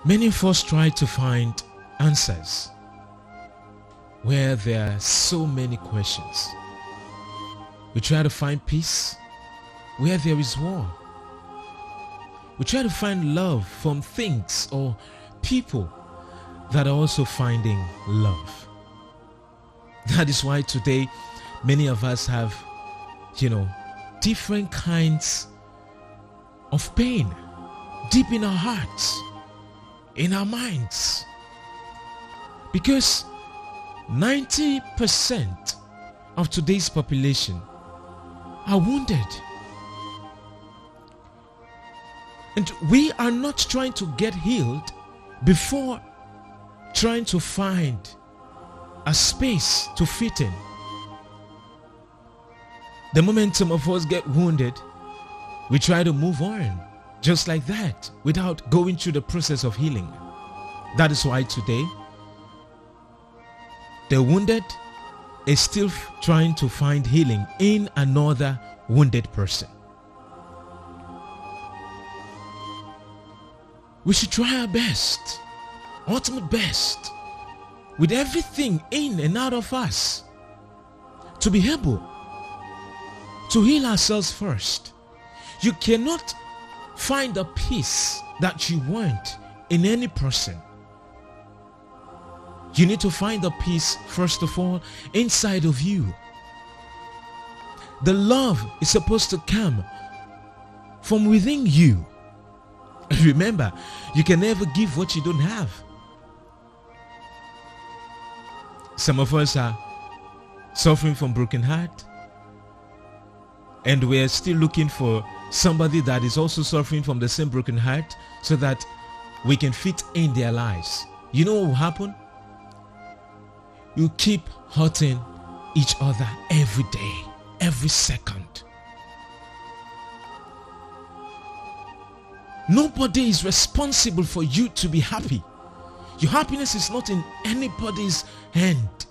Many of us try to find answers where there are so many questions. We try to find peace where there is war. We try to find love from things or people that are also finding love. That is why today many of us have, different kinds of pain deep in our hearts, in our minds. Because 90% of today's population are wounded. And we are not trying to get healed before trying to find a space to fit in. The moment some of us get wounded, we try to move on just like that without going through the process of healing. That is why today the wounded is still trying to find healing in another wounded person. We should try our best, ultimate best, with everything in and out of us to be able to heal ourselves first. You cannot find a peace that you want in any person. You need to find the peace first of all inside of you. The love is supposed to come from within you. Remember, you can never give what you don't have. Some of us are suffering from broken heart, and we are still looking for somebody that is also suffering from the same broken heart so that we can fit in their lives. You know what will happen? You keep hurting each other every day, every second. Nobody is responsible for you to be happy. Your happiness is not in anybody's hand.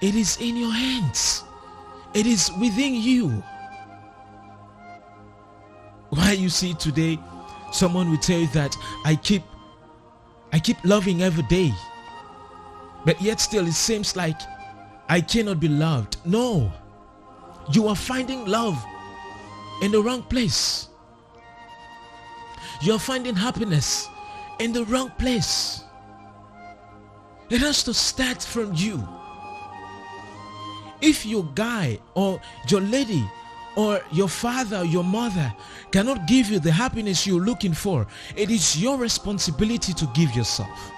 It is in your hands. It is within you. Why you see today, someone will tell you that I keep loving every day, but yet still it seems like I cannot be loved. No, you are finding love in the wrong place. You are finding happiness in the wrong place. It has to start from you. If your guy or your lady or your father or your mother cannot give you the happiness you're looking for, it is your responsibility to give yourself.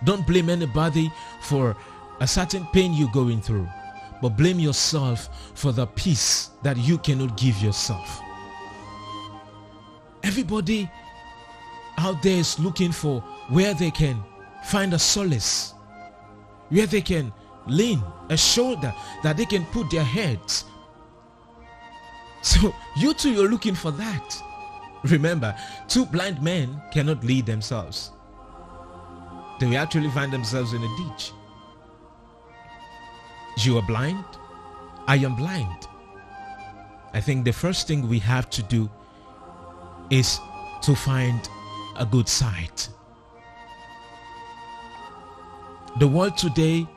Don't blame anybody for a certain pain you're going through, but blame yourself for the peace that you cannot give yourself. Everybody out there is looking for where they can find a solace, where they can lean, a shoulder that they can put their heads. So you too, you're looking for that. Remember, two blind men cannot lead themselves. They will actually find themselves in a ditch. You are blind, I am blind. I think the first thing we have to do is to find a good sight. The world today,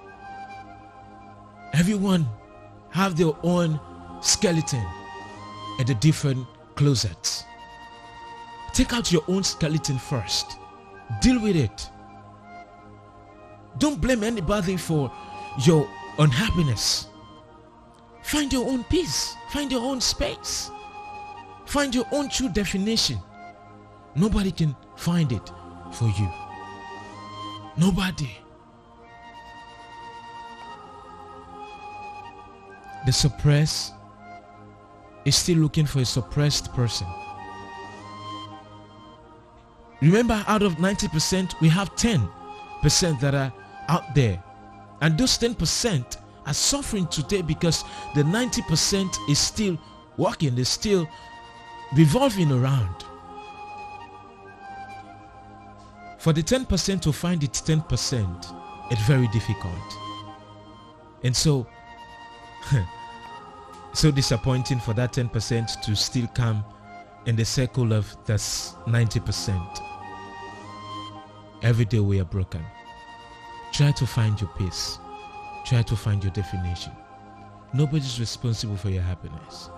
everyone have their own skeleton at the different closets. Take out your own skeleton first. Deal with it. Don't blame anybody for your unhappiness. Find your own peace. Find your own space. Find your own true definition. Nobody can find it for you. Nobody. The suppressed is still looking for a suppressed person. Remember, out of 90%, we have 10% that are out there. And those 10% are suffering today because the 90% is still working, is still revolving around. For the 10% to find its 10%, it's very difficult. And so disappointing for that 10% to still come in the circle of this 90%. Every day we are broken. Try to find your peace. Try to find your definition. Nobody's responsible for your happiness.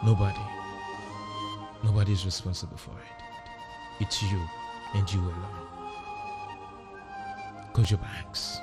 Nobody. Nobody is responsible for it. It's you and you alone. Close your banks.